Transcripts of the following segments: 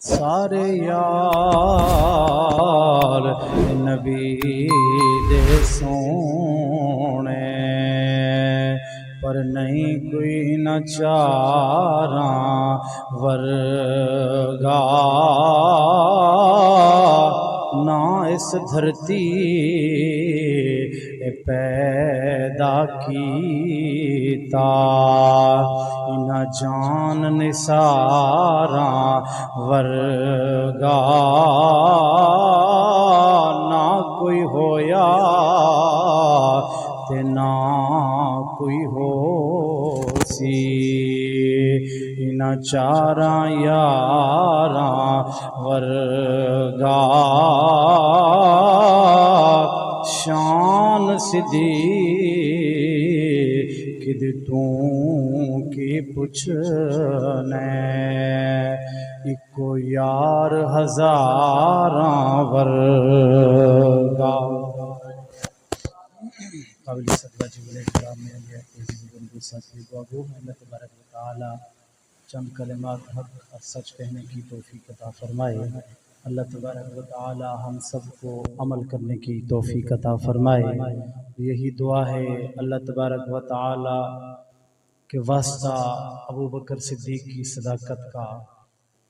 سارے یار نبی دے سونے پر نہیں کوئی نہ چاراں ورگا نہ اس دھرتی پیدا کیتا نہ جان نثاراں ورگا نہ کوئی ہویا تے نہ کوئی ہو سی نہ چاراں یاراں ورگا شان سدھی کد توں کی پچھنے اکو یار ہزاراں ورگا قابل صدقہ جبل اکرام میں علیہ عزیزن کو ساتھی دعا گو اللہ تبارک و تعالی چند کلمات حق اور سچ کہنے کی توفیق عطا فرمائے۔ اللہ تبارک و تعالی ہم سب کو عمل کرنے کی توفیق عطا فرمائے۔ یہی دعا ہے اللہ تبارک و تعالی کے واسطہ ابو بکر صدیق کی صداقت کا،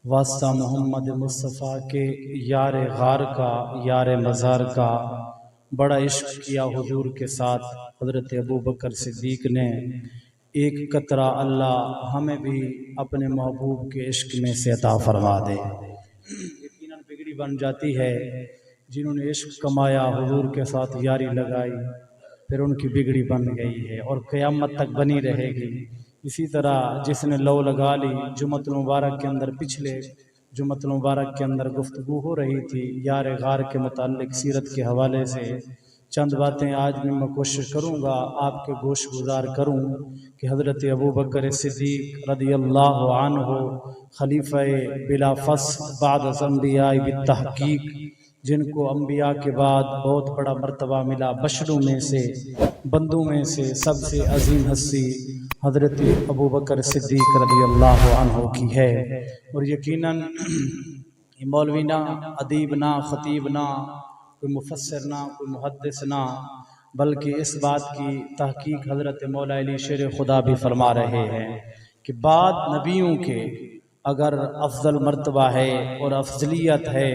واسطہ محمد مصطفیٰ کے یار غار کا، یار مزار کا، بڑا عشق کیا حضور کے ساتھ حضرت ابو بکر صدیق نے۔ ایک قطرہ اللہ ہمیں بھی اپنے محبوب کے عشق میں سے عطا فرما دے۔ یقیناً بگڑی بن جاتی ہے جنہوں نے عشق کمایا، حضور کے ساتھ یاری لگائی، پھر ان کی بگڑی بن گئی ہے اور قیامت تک بنی رہے گی۔ اسی طرح جس نے لو لگا لی، جمعۃ المبارک کے اندر پچھلے جمعۃ المبارک کے اندر گفتگو ہو رہی تھی یار غار کے متعلق سیرت کے حوالے سے۔ چند باتیں آج میں کوشش کروں گا آپ کے گوش گزار کروں کہ حضرت ابو بکر صدیق رضی اللہ عنہ خلیفہ بلا فصل بعد از انبیاء بالتحقیق، جن کو انبیاء کے بعد بہت بڑا مرتبہ ملا، بشروں میں سے، بندوں میں سے سب سے عظیم ہستی حضرت ابو بکر صدیق رضی اللہ عنہ کی ہے۔ اور یقیناً مولوی نہ، ادیب نہ، خطیب نہ، کوئی مفسر نہ، کوئی محدث نہ، بلکہ اس بات کی تحقیق حضرت مولا علی شیر خدا بھی فرما رہے ہیں کہ بعد نبیوں کے اگر افضل مرتبہ ہے اور افضلیت ہے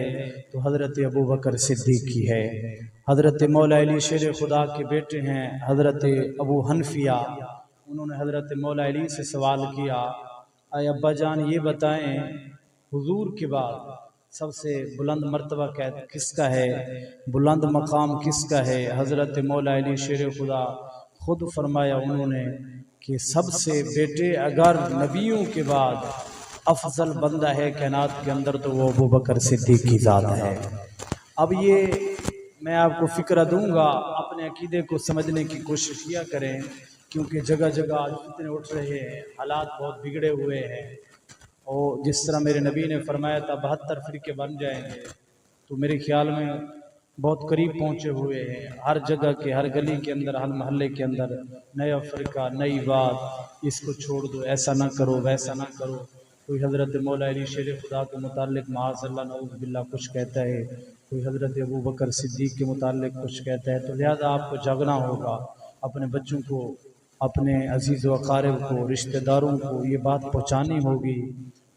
تو حضرت ابو بکر صدیق کی ہے۔ حضرت مولا علی شیر خدا کے بیٹے ہیں حضرت ابو حنفیہ، انہوں نے حضرت مولا علی سے سوال کیا، اے ابا جان یہ بتائیں حضور کے بعد سب سے بلند مرتبہ کس کا ہے، بلند مقام کس کا ہے؟ حضرت مولا علی شیر خدا خود فرمایا انہوں نے کہ سب سے بیٹے اگر نبیوں کے بعد افضل بندہ ہے کائنات کے اندر تو وہ ابو بکر صدیق کی ذات ہے۔ اب یہ میں آپ کو فکرہ دوں گا، اپنے عقیدے کو سمجھنے کی کوشش کیا کریں، کیونکہ جگہ جگہ فتنے اٹھ رہے ہیں، حالات بہت بگڑے ہوئے ہیں، اور جس طرح میرے نبی نے فرمایا تھا 72 فرقے بن جائیں گے، تو میرے خیال میں بہت قریب پہنچے ہوئے ہیں۔ ہر جگہ کے، ہر گلی کے اندر، ہر محلے کے اندر نیا فرقہ، نئی بات، اس کو چھوڑ دو، ایسا نہ کرو، ویسا نہ کرو۔ کوئی حضرت مولا علی شیر خدا کے متعلق معاذ اللہ نعوذ باللہ کچھ کہتا ہے، کوئی حضرت ابو بکر صدیق کے متعلق کچھ کہتا ہے، تو لہذا آپ کو جاگنا ہوگا، اپنے بچوں کو، اپنے عزیز و اقارب کو، رشتہ داروں کو یہ بات پہنچانی ہوگی۔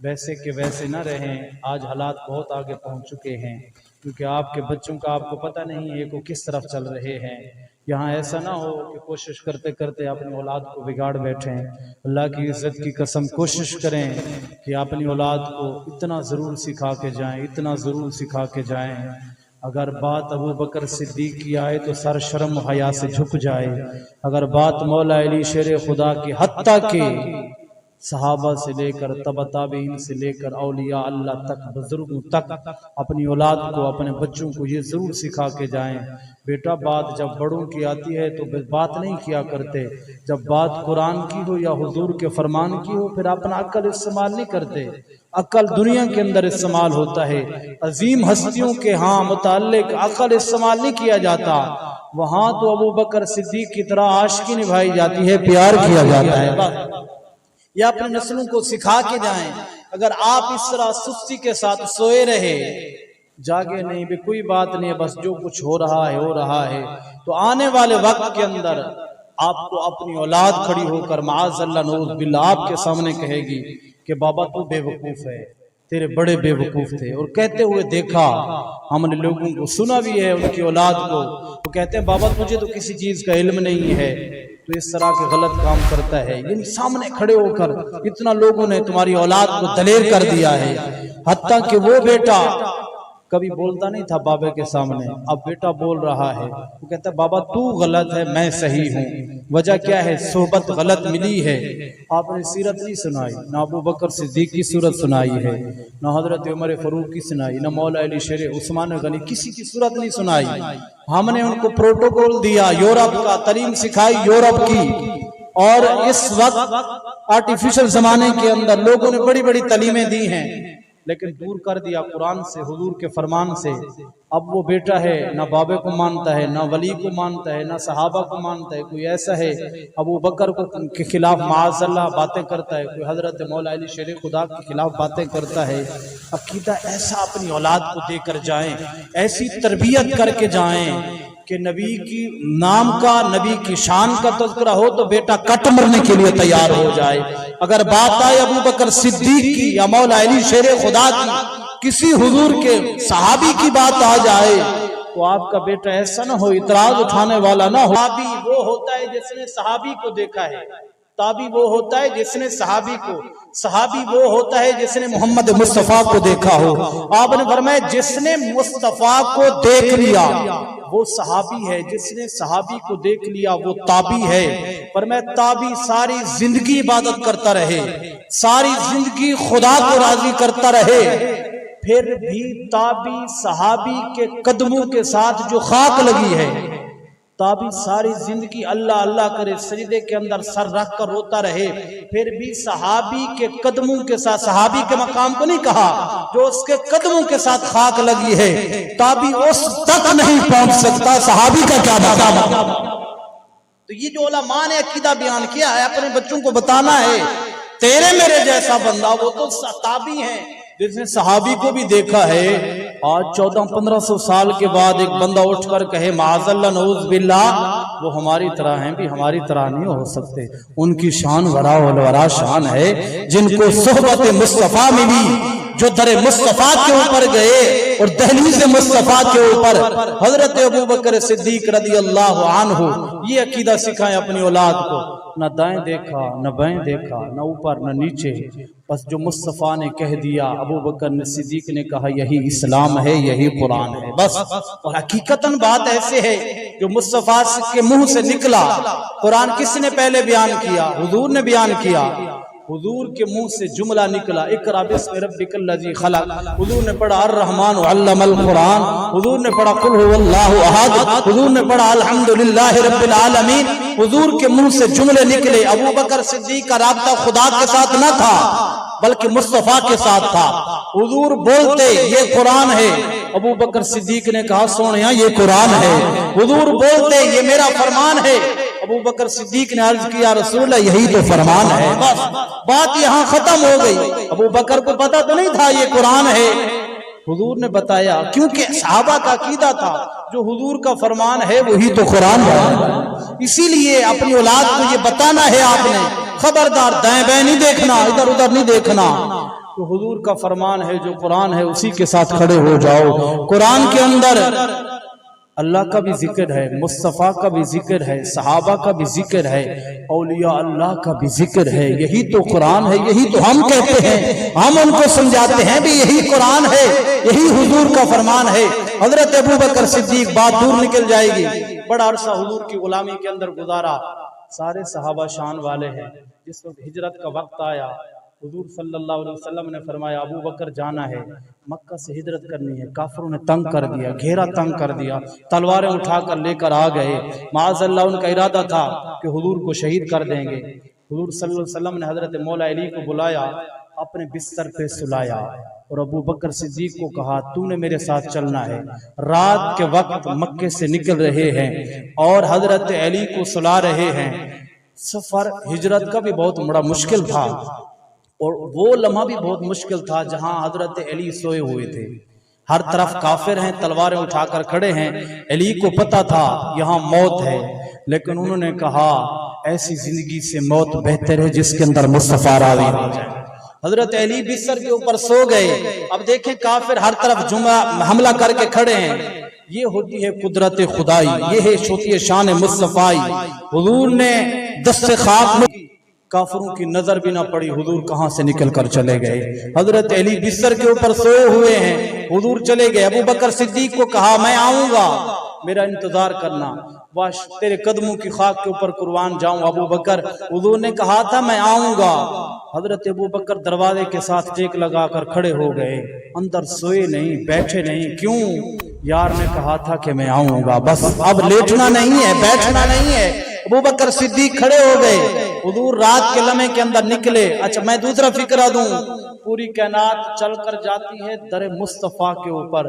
ویسے کہ ویسے نہ رہیں، آج حالات بہت آگے پہنچ چکے ہیں، کیونکہ آپ کے بچوں کا آپ کو پتہ نہیں ہے کہ کس طرف چل رہے ہیں۔ یہاں ایسا نہ ہو کہ کوشش کرتے کرتے اپنی اولاد کو بگاڑ بیٹھیں۔ اللہ کی عزت کی قسم کوشش کریں کہ اپنی اولاد کو اتنا ضرور سکھا کے جائیں، اتنا ضرور سکھا کے جائیں، اگر بات ابو بکر صدیق کی آئے تو سر شرم و حیا سے جھک جائے، اگر بات مولا علی شیر خدا کی حتیٰ کہ صحابہ سے لے کر تبع تابعین سے لے کر اولیاء اللہ تک، بزرگوں تک، اپنی اولاد کو، اپنے بچوں کو یہ ضرور سکھا کے جائیں، بیٹا بات جب بڑوں کی آتی ہے تو بات نہیں کیا کرتے، جب بات قرآن کی ہو یا حضور کے فرمان کی ہو پھر اپنا عقل استعمال نہیں کرتے۔ عقل دنیا کے اندر استعمال ہوتا ہے، عظیم ہستیوں کے ہاں متعلق عقل استعمال نہیں کیا جاتا، وہاں تو ابو بکر صدیق کی طرح عاشقی نبھائی جاتی ہے، پیار کیا جاتا ہے۔ یا اپنے نسلوں کو سکھا کے جائیں اگر آپ اس طرح سستی کے ساتھ سوئے رہے، جاگے نہیں بھی کوئی بات نہیں، بس جو کچھ ہو رہا ہے، تو آنے والے وقت کے اندر آپ کو اپنی اولاد کھڑی ہو کر معاذ اللہ نعوذ باللہ آپ کے سامنے کہے گی کہ بابا تو بے وقوف ہے، تیرے بڑے بے وقوف تھے۔ اور کہتے ہوئے دیکھا، ہم نے لوگوں کو سنا بھی ہے ان کی اولاد کو، وہ کہتے ہیں بابا تجھے تو کسی چیز کا علم نہیں ہے، تو اس طرح کے غلط کام کرتا ہے۔ یعنی سامنے کھڑے ہو کر اتنا لوگوں نے تمہاری اولاد کو دلیر کر دیا ہے، حتیٰ کہ وہ بیٹا کبھی بولتا نہیں تھا بابا کے سامنے، اب بیٹا بول رہا ہے، وہ کہتا ہے بابا تو غلط ہے میں صحیح ہوں۔ وجہ کیا ہے؟ صحبت غلط ملی ہے۔ آپ نے سیرت نہیں سنائی، نہ ابو بکر صدیق کی صورت سنائی ہے، نہ حضرت عمر فاروق کی سنائی، نہ مولا علی شیر عثمان غنی، کسی کی صورت نہیں سنائی۔ ہم نے ان کو پروٹوکول دیا، یورپ کا تعلیم سکھائی یورپ کی، اور اس وقت آرٹیفیشل زمانے کے اندر لوگوں نے بڑی بڑی تعلیمیں دی ہیں، لیکن دور کر دیا قرآن سے، حضور کے فرمان سے۔ اب وہ بیٹا ہے نہ بابے کو مانتا ہے، نہ ولی کو مانتا ہے، نہ صحابہ کو مانتا ہے، کوئی ایسا ہے ابو بکر کے خلاف معاذ اللہ باتیں کرتا ہے، کوئی حضرت مولا علی شیر خدا کے خلاف باتیں کرتا ہے۔ عقیدہ ایسا اپنی اولاد کو دے کر جائیں، ایسی تربیت کر کے جائیں کہ نبی کی نام کا، نبی کی شان کا تذکرہ ہو تو بیٹا کٹ مرنے کے لیے تیار ہو جائے۔ اگر بات آئے ابو بکر صدیق کی یا مولا علی شیر خدا کی، کسی حضور کے صحابی کی بات آ جائے تو آپ کا بیٹا ایسا نہ ہو، اعتراض اٹھانے والا نہ ہو۔ تابی وہ ہوتا ہے جس نے صحابی کو دیکھا ہے، تابی وہ ہوتا ہے جس نے صحابی کو، صحابی وہ ہوتا ہے جس نے محمد مصطفیٰ کو دیکھا ہو۔ آپ نے فرمایا جس نے مصطفیٰ کو دیکھ لیا وہ صحابی ہے، جس نے صحابی کو دیکھ لیا وہ تابی ہے۔ فرمایا تابی ساری زندگی عبادت کرتا رہے، ساری زندگی خدا کو راضی کرتا رہے، پھر بھی تابی صحابی کے قدموں کے ساتھ جو خاک لگی ہے، تابی ساری زندگی اللہ اللہ کرے، سجدے کے اندر سر رکھ کر روتا رہے، پھر بھی صحابی کے قدموں کے ساتھ، صحابی کے مقام کو نہیں کہا، جو اس کے قدموں کے ساتھ خاک لگی ہے، تابی اس تک نہیں پہنچ سکتا، صحابی کا کیا مقام؟ تو یہ جو علماء نے عقیدہ بیان کیا ہے، اپنے بچوں کو بتانا ہے تیرے میرے جیسا بندہ وہ تو تابی ہے جس نے صحابی کو بھی دیکھا ہے۔ آج 1400-1500 سال کے بعد ایک بندہ اٹھ کر کہے معاذ اللہ نعوذ باللہ وہ ہماری طرح ہیں، بھی ہماری طرح نہیں ہو سکتے۔ ان کی شان ورا والورا شان ہے، جن کو صحبت مصطفیٰ ملی، جو در مصطفیٰ کے اوپر گئے اور دہلیز مصطفیٰ کے اوپر حضرت ابو بکر صدیق رضی اللہ عنہ یہ عقیدہ سکھائیں اپنی اولاد کو، نہ دائیں دیکھا نہ بائیں دیکھا، نہ اوپر نہ نیچے، بس جو مصطفیٰ نے کہہ دیا، ابو بکر صدیق نے کہا یہی اسلام ہے، یہی قرآن ہے، بس۔ اور حقیقتاً بات ایسے ہے جو مصطفیٰ کے منہ سے نکلا، قرآن کس نے پہلے بیان کیا؟ حضور نے بیان کیا۔ حضور کے منہ سے جملہ نکلا اقرأ باسم ربک الذی خلق، حضور نے پڑھا الرحمن علم القرآن، حضور نے پڑھا قل هو اللہ احد، حضور نے پڑھا الحمدللہ رب العالمین۔ حضور کے منہ سے جملے نکلے۔ ابو بکر صدیق کا رابطہ خدا کے ساتھ نہ تھا بلکہ مصطفیٰ کے ساتھ تھا۔ حضور بولتے یہ قرآن ہے، ابو بکر صدیق نے کہا سونیا یہ قرآن ہے۔ حضور بولتے یہ میرا فرمان ہے، ابو بکر صدیق نے عرض کیا رسول اللہ یہی تو فرمان ہے، بس بات یہاں ختم ہو گئی۔ ابو بکر کو پتا تو نہیں تھا یہ قرآن ہے، حضور نے بتایا، کیونکہ صحابہ کا عقیدہ تھا جو حضور کا فرمان ہے وہی تو قرآن ہے۔ اسی لیے اپنی اولاد کو یہ بتانا ہے آپ نے، خبردار دائیں بائیں نہیں دیکھنا، ادھر ادھر نہیں دیکھنا، تو حضور کا فرمان ہے جو قرآن ہے اسی کے ساتھ کھڑے ہو جاؤ۔ قرآن کے اندر اللہ کا بھی ذکر ہے، مصطفیٰ کا بھی ذکر ہے، صحابہ کا بھی ذکر ہے، اولیاء اللہ کا بھی ذکر ہے، یہی تو قرآن ہے، یہی تو ہم کہتے ہیں، ہم ان کو سمجھاتے ہیں بھی یہی قرآن ہے، یہی حضور کا فرمان ہے۔ حضرت ابو بکر صدیق بات دور نکل جائے گی، بڑا عرصہ حضور کی غلامی کے اندر گزارا، سارے صحابہ شان والے ہیں۔ جس وقت ہجرت کا وقت آیا، حضور صلی اللہ علیہ وسلم نے فرمایا ابو بکر جانا ہے، مکہ سے ہجرت کرنی ہے، کافروں نے تنگ کر دیا، گھیرا تنگ کر دیا، تلواریں اٹھا کر لے کر آ گئے، معاذ اللہ ان کا ارادہ تھا کہ حضور کو شہید کر دیں گے۔ حضور صلی اللہ علیہ وسلم نے حضرت مولا علی کو بلایا، اپنے بستر پہ سلایا اور ابو بکر صدیق کو کہا تو نے میرے ساتھ چلنا ہے۔ رات کے وقت مکے سے نکل رہے ہیں اور حضرت علی کو سلا رہے ہیں۔ سفر ہجرت کا بھی بہت بڑا مشکل تھا، اور وہ لمحہ بھی بہت مشکل تھا جہاں حضرت علی سوئے ہوئے تھے، ہر طرف کافر ہیں، تلواریں اٹھا کر کھڑے ہیں، علی کو پتا تھا یہاں موت ہے، لیکن انہوں نے کہا ایسی زندگی سے موت بہتر ہے جس کے اندر مصطفیٰ راضی ہو جائے۔ حضرت علی بستر کے اوپر سو گئے۔ اب دیکھیں کافر ہر طرف حملہ کر کے کھڑے ہیں، یہ ہوتی ہے قدرت خدائی، یہ ہوتی ہے شان مصطفیٰ۔ حضور نے دست خاک کافروں کی نظر بھی نہ پڑی، حضور کہاں سے نکل کر چلے گئے۔ حضرت علی بستر کے اوپر سوئے ہوئے ہیں، حضور چلے گئے۔ ابو بکر صدیق کو کہا میں آؤں گا، میرا انتظار کرنا، واش تیرے قدموں کی خاک کے اوپر قربان جاؤں ابو بکر۔ حضور نے کہا تھا میں آؤں گا۔ حضرت ابو بکر دروازے کے ساتھ ٹیک لگا کر کھڑے ہو گئے، اندر سوئے نہیں، بیٹھے نہیں۔ کیوں؟ یار نے کہا تھا کہ میں آؤں گا، بس اب لیٹنا نہیں ہے، بیٹھنا نہیں ہے۔ ابو بکر صدیق کھڑے ہو گئے۔ حضور رات کے لمحے کے اندر نکلے۔ اچھا میں دوسرا فکرہ دوں، پوری کائنات چل کر جاتی ہے در مصطفیٰ کے اوپر۔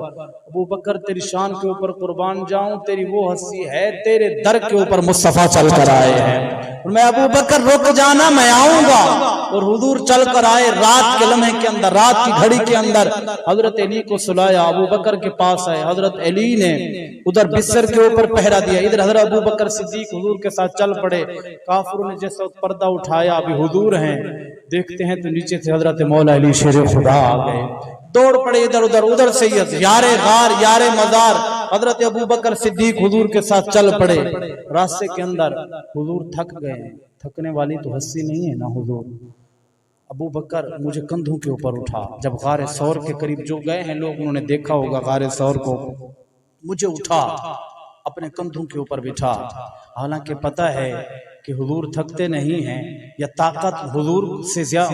ابو بکر تیری شان کے اوپر قربان جاؤں، تیری وہ ہستی ہے تیرے در کے اوپر مصطفیٰ چل کر آئے ہیں۔ میں ابو بکر رک جانا، میں آؤں گا۔ اور حضور چل کر آئے رات کے لمحے کے اندر، رات کی گھڑی کے اندر۔ حضرت علی کو سلایا، ابو بکر کے پاس آئے۔ حضرت علی نے ادھر بستر کے اوپر پہرا دیا، ادھر حضرت ابو بکر صدیق حضور کے ساتھ چل پڑے۔ کافروں نے جیسا پردہ اٹھایا، ابھی حضور ہیں، دیکھتے ہیں تو نیچے سے حضرت مولا علی شیر خدا آ گئے۔ دوڑ پڑے ادھر ادھر، ادھر سید یار غار یار مزار۔ حضرت ابو بکر صدیق حضور کے ساتھ چل پڑے۔ راستے کے اندر حضور تھک گئے، تھکنے والی تو ہستی نہیں ہے نا حضور۔ ابو بکر مجھے کندھوں کے اوپر اٹھا۔ جب غار ثور کے قریب جو گئے ہیں لوگ، انہوں نے دیکھا ہوگا غار ثور کو، مجھے اٹھا اپنے کندھوں کے اوپر بٹھا۔ حالانکہ پتہ ہے کہ حضور تھکتے نہیں ہیں، یا طاقت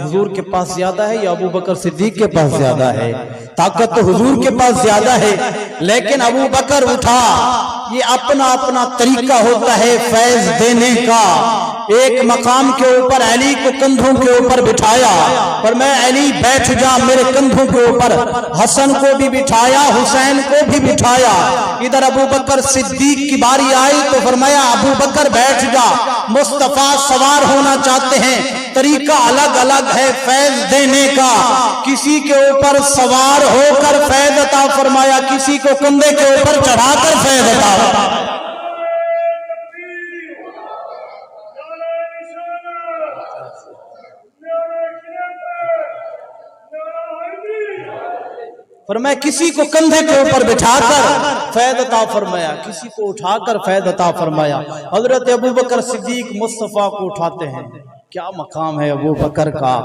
حضور کے پاس زیادہ ہے یا ابو بکر صدیق کے پاس زیادہ ہے؟ طاقت تو حضور کے پاس زیادہ ہے، لیکن ابو بکر اٹھا۔ یہ اپنا اپنا طریقہ ہوتا ہے فیض دینے کا۔ ایک مقام کے اوپر علی کو کندھوں کے اوپر بٹھایا، پر میں علی بیٹھ جا میرے کندھوں کے اوپر۔ حسن کو بھی بٹھایا، حسین کو بھی بٹھایا۔ ادھر ابو بکر صدیق کی باری آئی تو فرمایا ابو بکر بیٹھ جا، مصطفیٰ سوار ہونا چاہتے ہیں، طریقہ الگ الگ ہے فیض دینے کا۔ کسی کے اوپر سوار ہو کر فیض عطا فرمایا، کسی کو کندھے کے اوپر چڑھا کر فیض عطا فرمایا۔ فرمایا کسی کو کندھے کے اوپر بٹھا کر فیض عطا فرمایا، کسی کو اٹھا کر فیض عطا فرمایا۔ حضرت ابو بکر صدیق مصطفیٰ کو اٹھاتے ہیں۔ کیا مقام ہے ابو بکر کا،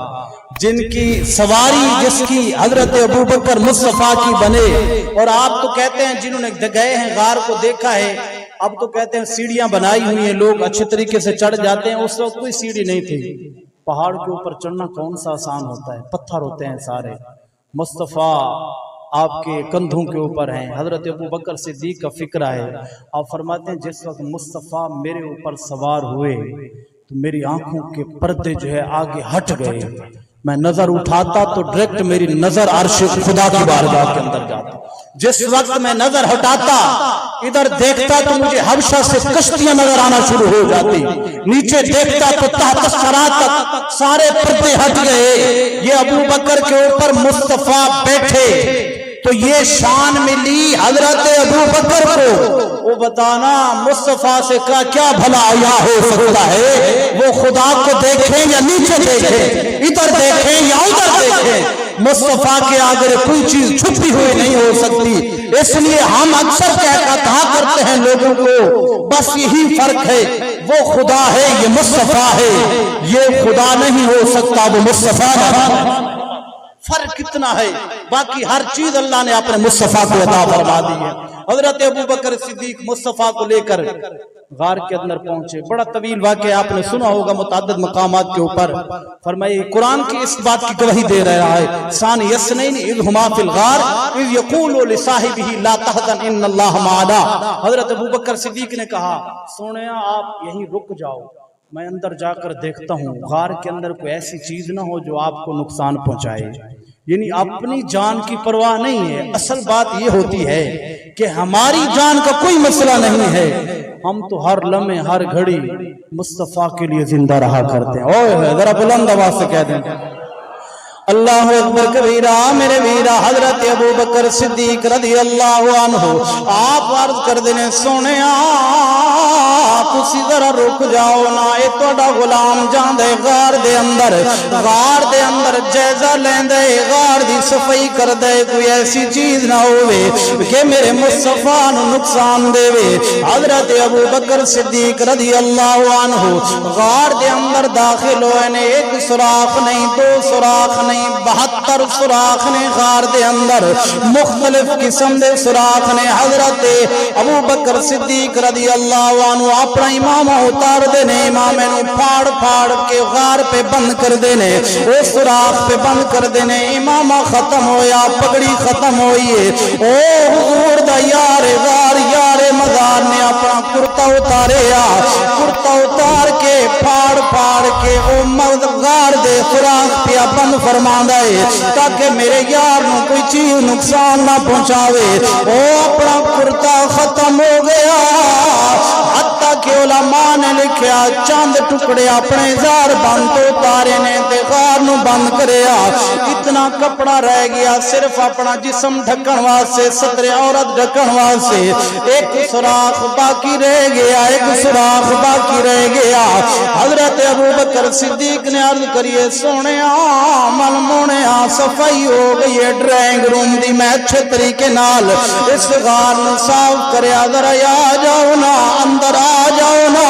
جن کی سواری جس کی حضرت ابو بکر مصطفیٰ کی بنے۔ اور آپ تو کہتے ہیں جنہوں نے گئے ہیں غار کو دیکھا ہے، اب تو کہتے ہیں سیڑھیاں بنائی ہوئی ہیں، لوگ اچھے طریقے سے چڑھ جاتے ہیں۔ اس وقت کوئی سیڑھی نہیں تھی۔ پہاڑ کے اوپر چڑھنا کون سا آسان ہوتا ہے، پتھر ہوتے ہیں سارے۔ مصطفیٰ آپ کے کندھوں کے اوپر ہیں۔ حضرت ابو بکر صدیق کا فکرہ ہے، آپ فرماتے ہیں جس وقت مصطفیٰ میرے اوپر سوار ہوئے تو میری آنکھوں کے پردے جو ہے آگے ہٹ گئے۔ میں نظر اٹھاتا تو ڈائریکٹ میری نظر عرش خدا کی بارگاہ کے اندر جاتا۔ جس وقت میں نظر ہٹاتا ادھر دیکھتا تو مجھے حبشہ سے کشتیاں نظر آنا شروع ہو جاتی، نیچے دیکھتا تو تحت الثری تک سارے پردے ہٹ گئے۔ یہ ابو بکر کے اوپر مصطفیٰ بیٹھے تو یہ شان ملی حضرت ابو بکر کو۔ وہ بتانا مصطفیٰ سے کیا بھلا آیا ہو سکتا ہے، وہ خدا کو دیکھیں یا نیچے دیکھیں، ادھر دیکھیں یا ادھر دیکھیں، مصطفیٰ کے آگے کوئی چیز چھپی ہوئی نہیں ہو سکتی۔ اس لیے ہم اکثر کہا کرتے ہیں لوگوں کو، بس یہی فرق ہے، وہ خدا ہے یہ مصطفیٰ ہے، یہ خدا نہیں ہو سکتا وہ مصطفیٰ ہے۔ فرق کتنا ہے، باقی ہر چیز اللہ نے اپنے مصطفیٰ کو عطا فرما دی ہے۔ حضرت ابو بکر صدیق مصطفیٰ کو لے کر غار کے اندر پہنچے۔ بڑا طویل واقعہ آپ نے سنا ہوگا متعدد مقامات کے اوپر۔ فرمائے قرآن کی اس بات کی گواہی دے رہا ہے، ثانی اثنین اذ ہما فی الغار اذ یقول لصاحبہ لا تحزن ان اللہ معنا۔ حضرت ابو بکر صدیق نے کہا سونیا آپ یہیں رک جاؤ، میں اندر جا کر دیکھتا ہوں غار کے اندر کوئی ایسی چیز نہ ہو جو آپ کو نقصان پہنچائے۔ یعنی اپنی جان کی پرواہ نہیں ہے، اصل بات یہ ہوتی ہے کہ ہماری جان کا کوئی مسئلہ نہیں ہے، ہم تو ہر لمحے ہر گھڑی مصطفیٰ کے لیے زندہ رہا کرتے ہیں۔ اوہ ذرا بلند آواز سے کہہ دیں اللہ اکبر کبیرہ میرے ویرہ حضرت ابو بکر صدیق رضی اللہ عنہ آپ عرض کر دینے سونے تسی ذرا رک جاؤ نا اے توڑا غلام جان دے غار دے اندر جائزہ لین دے غار دی صفائی کر دے کوئی ایسی چیز نہ ہوئے کہ میرے مصطفیٰ نو نقصان دے وے حضرت ابو بکر صدیق رضی اللہ عنہ غار دے اندر داخل ہوئے نے ایک سوراخ نہیں دو سوراخ نہیں 72 سوراخ نے غار دے اندر مختلف قسم دے سوراخ نے حضرت ابو بکر صدیق رضی اللہ عنہ اپنا امام اتار دینے امام نو پھاڑ پھاڑ کے غار پہ بند کر دینے اس سوراخ پہ بند کر دینے امام ختم ہویا پگڑی ختم ہوئی او حضور دا یار غار یار مزار نے اپنا کرتا اتار کے پھاڑ پھاڑ کے او غار دے سوراخ پہ بند فرماندا ہے تاکہ میرے یار نو کوئی چیز نقصان نہ پہنچاوے او اپنا کرتا ختم ہو گیا حتیٰ کہ علماء نے لکھیا چاند ٹکڑے اپنے زار بند تو اتارے نے تے غار نو بند کریا اتنا کپڑا رہ گیا صرف اپنا جسم ڈھکن واسطے ستر عورت ڈھکن واسطے ایک سوراخ باقی رہ گیا حضرت ابو بکر صدیق نے عرض کریے سونے من مونے صفائی ہو گئی ہے ڈرائنگ روم دی میں اچھے طریقے نال اس غار نو صاف کریا ذرا آ جاؤ نا اندر آ جاؤ نا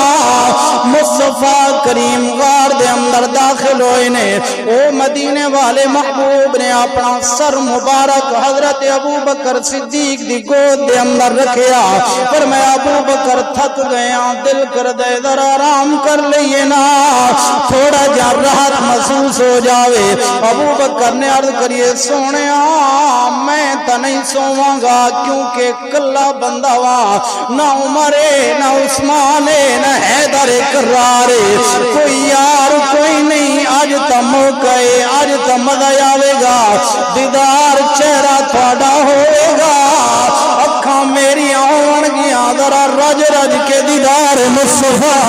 مصطفیٰ کریم غار دے اندر داخل ہوئے نے او مدینے والے محبوب نے اپنا سر مبارک حضرت ابو بکر صدیق دی گود دے اندر رکھیا پر میں ابو بکر تھک گیا دل کر دے ذرا آرام کر لئیے نا تھوڑا جا راحت محسوس ہو جاوے ابو بکر نے عرض کریے سونے میں تا نہیں سوواں گا کیونکہ کلا بندہ نہ عمرے نہ عثمانے نہ حیدر کرارے کوئی یار کوئی نہیں آج تا موقع آج تا مزہ آوے گا دیدار چہرہ تھوڑا ہوئے گا اکھاں میری آن گیا ذرا رج رج کے دیدار مصطفیٰ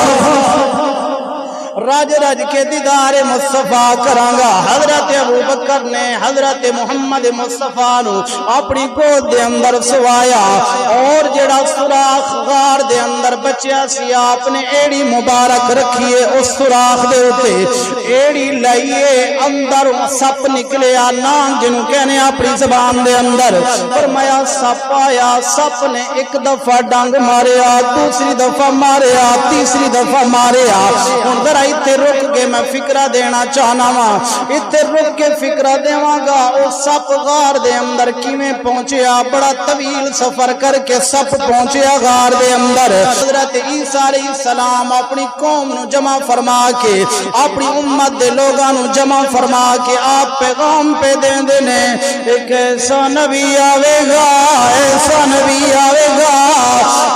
رج کے دیدار مصطفیٰ کرانگا حضرت ابو بکر نے حضرت محمد مصطفیٰ نو اپنی گود دے اندر سوایا اور جڑا سوراخ غار دے اندر بچیا سی آپ نے ایڑی مبارک رکھیے اس سوراخ دے ہوتے ایڑی لائیے اندر سپ نکلے نام جنہوں کہنے اپنی زبان دے اندر فرمایا سپ آیا سپ نے ایک دفعہ ڈانگ ماریا دوسری دفعہ ماریا تیسری دفعہ ماریا اندر اتھے رک کے میں فکرہ دینا چاہنا ماں اتھے رک کے فکرہ دیواں گا او سپ غار دے اندر کیویں پہنچیا بڑا طویل سفر کر کے سپ پہنچیا غار دے اندر حضرت عیسیٰ علیہ السلام اپنی قوم نو جمع فرما کے اپنی امت دے لوگاں نو جمع فرما کے آپ پیغام پہ دیں دینے ایک ایسا نبی آوے گا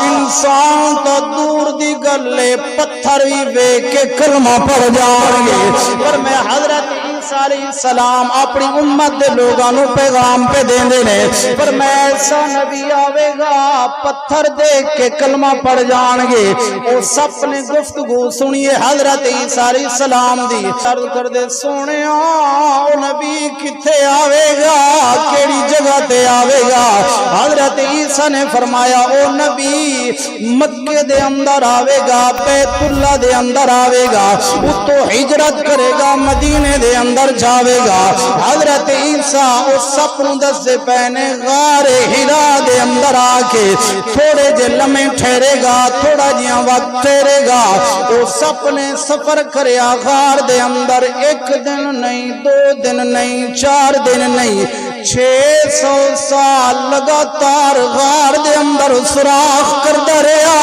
انسان تو دور دی گلے پتھر بھی بے کے کلمہ پڑھ جائیں گے پر میں حضرت عیسیٰ علیہ السلام اپنی امت دے لوگانوں پیغام پہ دیں دینے پر میں ایسا نبی آوے گا پتھر دیکھ کے کلمہ پڑھ جائیں گے وہ سب نے گفتگو سنیے حضرت عیسیٰ علیہ السلام دی عرض کر دے سونے نبی کتھے آوے گا کیڑی جگہ تے آوے گا حضرت عیسیٰ نے فرمایا او نبی مکہ دے اندر آوے گا بیت اللہ دے اندر آوے گا وہ تو ہجرت کرے گا مدینے دے اندر جاوے گا حضرت عیسیٰ اس سپنوں دس سے پہنے غار ہرا دے اندر آکے تھوڑے جے لمحے ٹھہرے گا تھوڑا جیاں وقت ٹھہرے گا وہ سپنے سفر کرے غار دے اندر ایک دن نہیں دو دن نہیں چار دن نہیں 600 سال لگاتار غار دے اندر سراخ کر رہا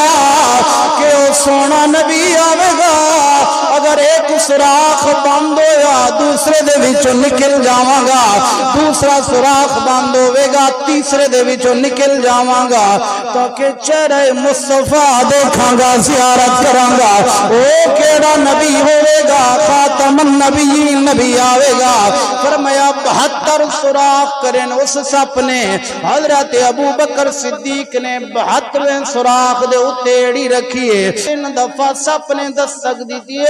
کہ وہ سونا نبی آوے گا اگر ایک سراخ بند ہویا دوسرے دے وچوں نکل جاواں گا دوسرا سراخ بند ہوے گا تیسرے دے وچوں نکل جاواں گا تاکہ چہرہ مصطفیٰ دیکھاں گا زیارت کراں گا او کیڑا نبی ہوے گا خاتم النبیین نبی آوے گا فرمایا 72 سراخ کرن اس سپ نے حضرت ابو بکر صدیق نے 72ویں سراخ دے اتے ایڑی رکھیے 3 دفعہ سپ نے دستک دیتی ہے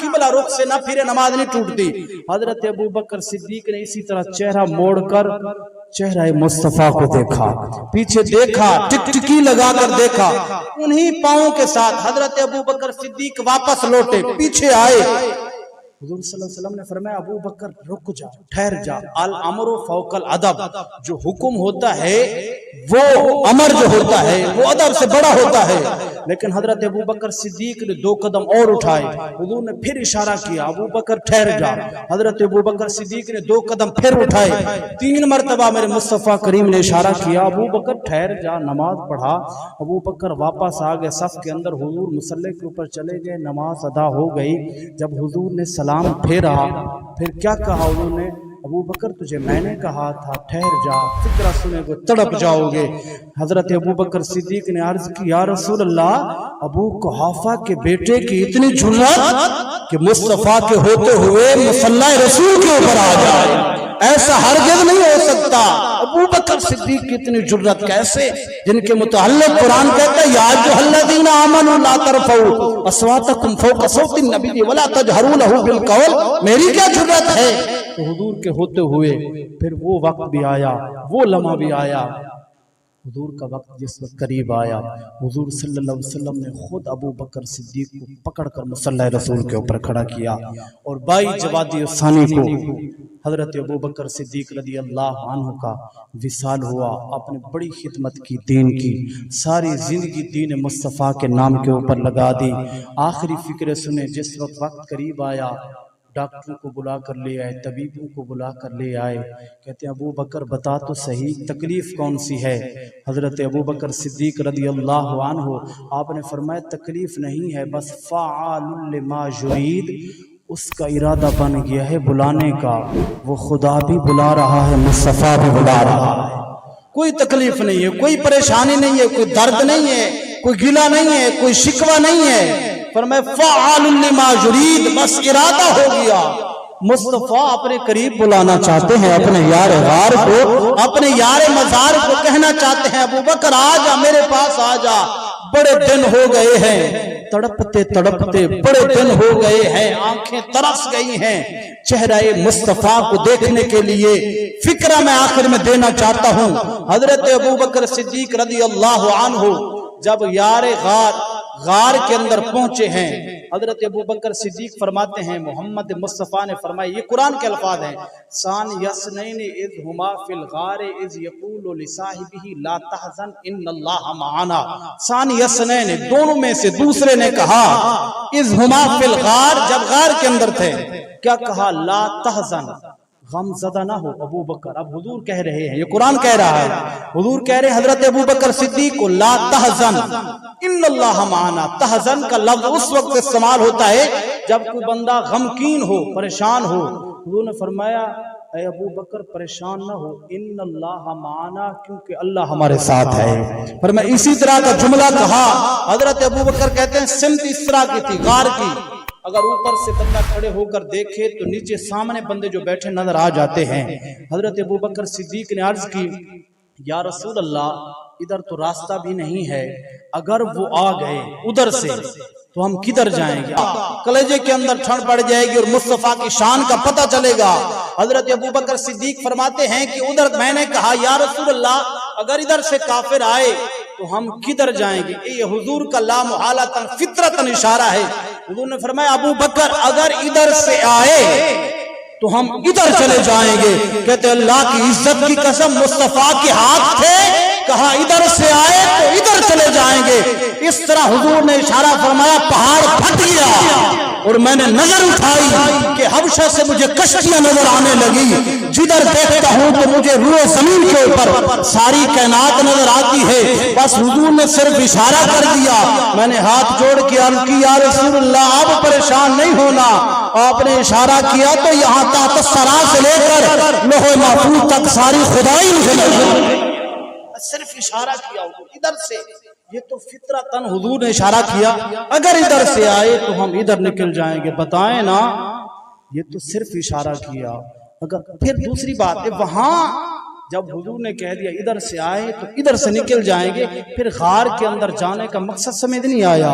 قبلہ رخ سے نہ پھرے نماز نہیں ٹوٹتی۔ حضرت ابو بکر صدیق نے اسی طرح چہرہ موڑ کر چہرہ مصطفیٰ کو دیکھا، پیچھے دیکھا، ٹک ٹکی لگا کر دیکھا، انہی پاؤں کے ساتھ حضرت ابو بکر صدیق واپس لوٹے، پیچھے آئے۔ حضور صلی اللہ علیہ وسلم نے فرمایا ابو بکر رک جا، ٹھہر جا، الامر فوق الادب، جو حکم ہوتا ہے وہ امر جو ہوتا ہے وہ ادب سے بڑا ہوتا ہے۔ لیکن حضرت ابو بکر صدیق نے 2 قدم اور اٹھائے، حضور نے پھر اشارہ کیا ابو بکر ٹھہر جا، حضرت ابو بکر صدیق نے 2 قدم پھر اٹھائے، 3 مرتبہ میرے مصطفیٰ کریم نے اشارہ کیا ابو بکر ٹھہر جا، نماز پڑھا۔ ابو بکر واپس آ گئے صف کے اندر، حضور مصلی کے اوپر چلے گئے، نماز ادا ہو گئی۔ جب حضور نے سلام پھیرا، پھر کیا کہا حضور نے؟ ابو بکر تجھے میں نے کہا تھا ٹھہر جا، فکرہ سنے کو تڑپ جاؤ گے۔ حضرت ابو بکر صدیق نے عرض کی یا رسول اللہ، ابو قحافہ کے بیٹے کی اتنی جرأت کہ مصطفیٰ کے ہوتے ہوئے مصلی رسول کے اوپر آ جائے، ایسا ہرگز نہیں ہو سکتا۔ ابو بکر صدیق کی اتنی جرأت کیسے، جن کے متعلق قرآن کہتا ہے یا ایھا الذین آمنوا لا ترفعوا اصواتکم فوق صوت النبی ولا تجہروا لہ بالقول، میری کیا جرأت ہے؟ تو حضور کے ہوتے ہوئے پھر وہ وقت بھی آیا، وہ لمحہ بھی آیا، حضور کا وقت جس وقت قریب آیا، حضور صلی اللہ علیہ وسلم نے خود ابو بکر صدیق کو پکڑ کر مصلی رسول کے اوپر کھڑا کیا، اور 22 جمادی الثانی کو حضرت ابو بکر صدیق رضی اللہ عنہ کا وصال ہوا۔ آپ نے بڑی خدمت کی، دین کی، ساری زندگی دین مصطفیٰ کے نام کے اوپر لگا دی۔ آخری فکر سنیں، جس وقت قریب آیا، ڈاکٹروں کو بلا کر لے آئے، طبیبوں کو بلا کر لے آئے، کہتے ہیں ابو بکر بتا تو صحیح تکلیف کون سی ہے؟ حضرت ابو بکر صدیق رضی اللہ عنہ آپ نے فرمایا تکلیف نہیں ہے، بس فعال لما یرید، اس کا ارادہ بن گیا ہے بلانے کا، وہ خدا بھی بلا رہا ہے، مصطفیٰ بھی بلا رہا ہے، کوئی تکلیف نہیں ہے، کوئی پریشانی نہیں ہے، کوئی درد نہیں ہے، کوئی گلہ نہیں ہے، کوئی شکوہ نہیں ہے۔ فرمایا فعال لما یرید، بس ارادہ ہو گیا۔ مصطفیٰ اپنے قریب بلانا چاہتے ہیں، اپنے یار غار کو، اپنے یار مزار کو کہنا چاہتے ہیں ابو بکر آ جا، میرے پاس آ جا، بڑے دن ہو گئے ہیں، تڑپتے تڑپتے بڑے دن ہو گئے ہیں، آنکھیں ترس گئی ہیں چہرہ مصطفیٰ کو دیکھنے کے لیے۔ فکرہ میں آخر میں دینا چاہتا ہوں، حضرت ابو بکر صدیق رضی اللہ عنہ جب یار غار کے اندر پہنچے ہیں، حضرت ابو بکر صدیق فرماتے ہیں، محمد مصطفیٰ نے فرمایا، یہ قرآن کے الفاظ ہیں، ثانی اثنین اذ ہما فی الغار اذ یقول لصاحبہ لا تحزن ان اللہ معنا۔ ثانی اثنین، دونوں میں سے دوسرے نے کہا، اذ ہما فی الغار، جب غار کے اندر تھے، کیا کہا؟ لا تحزن، غم زدہ نہ ہو ابو بکر۔ اب حضور کہہ رہے ہیں، یہ قرآن کہہ رہا ہے، حضور کہہ رہے ہیں حضرت ابو بکر صدیق کو، لا تحزن ان اللہ معنا۔ تحزن کا لفظ اس وقت استعمال ہوتا ہے جب کوئی بندہ غمگین ہو، پریشان ہو۔ حضور نے فرمایا اے ابو بکر پریشان نہ ہو، ان اللہ معنا، کیونکہ اللہ ہمارے ساتھ ہے۔ فرمایا اسی طرح کا جملہ کہا، حضرت ابو بکر کہتے ہیں سمت اس طرح کی تھی، غار کی، اگر اوپر سے بندہ کھڑے ہو کر دیکھے تو نیچے سامنے بندے جو بیٹھے نظر آ جاتے ہیں۔ حضرت ابو بکر صدیق نے عرض کی یا رسول اللہ، ادھر تو راستہ بھی نہیں ہے، اگر وہ آ گئے ادھر سے تو ہم کدھر جائیں گے؟ کلیجے کے اندر ٹھنڈ پڑ جائے گی اور مصطفیٰ کی شان کا پتہ چلے گا۔ حضرت ابو بکر صدیق فرماتے ہیں کہ ادھر میں نے کہا یا رسول اللہ، اگر ادھر سے کافر آئے تو ہم کدھر جائیں گے؟ یہ حضور کا لا محالتاً فطرتاً اشارہ ہے۔ حضور نے فرمایا ابو بکر اگر ادھر سے آئے تو ہم ادھر چلے جائیں گے۔ کہتے اللہ کی عزت کی قسم، مصطفیٰ کے ہاتھ تھے، کہا ادھر سے آئے تو ادھر چلے جائیں گے۔ اس طرح حضور نے اشارہ فرمایا، پہاڑ پھٹ گیا اور میں نے نظر اٹھائی کہ حبشہ سے مجھے کشتیاں نظر آنے لگی، جدھر دیکھتا ہوں تو مجھے روح زمین کے اوپر ساری کائنات نظر آتی ہے۔ بس حضور نے صرف اشارہ کر دیا، میں نے ہاتھ جوڑ کے عرض کی یا رسول اللہ آپ پریشان نہیں ہونا۔ آپ نے اشارہ کیا تو یہاں تحت الثری سے لے کر لوح محفوظ تک ساری خدائی مجھے نظر، صرف اشارہ کیا ادھر سے۔ یہ تو فطرتاً حضور نے اشارہ کیا، اگر ادھر سے آئے تو ہم ادھر نکل جائیں گے، بتائیں نا، یہ تو صرف اشارہ کیا۔ اگر پھر دوسری بات ہے، وہاں جب حضور نے کہہ دیا ادھر سے آئے تو ادھر سے نکل جائیں گے، پھر غار کے اندر جانے کا مقصد سمجھ نہیں آیا۔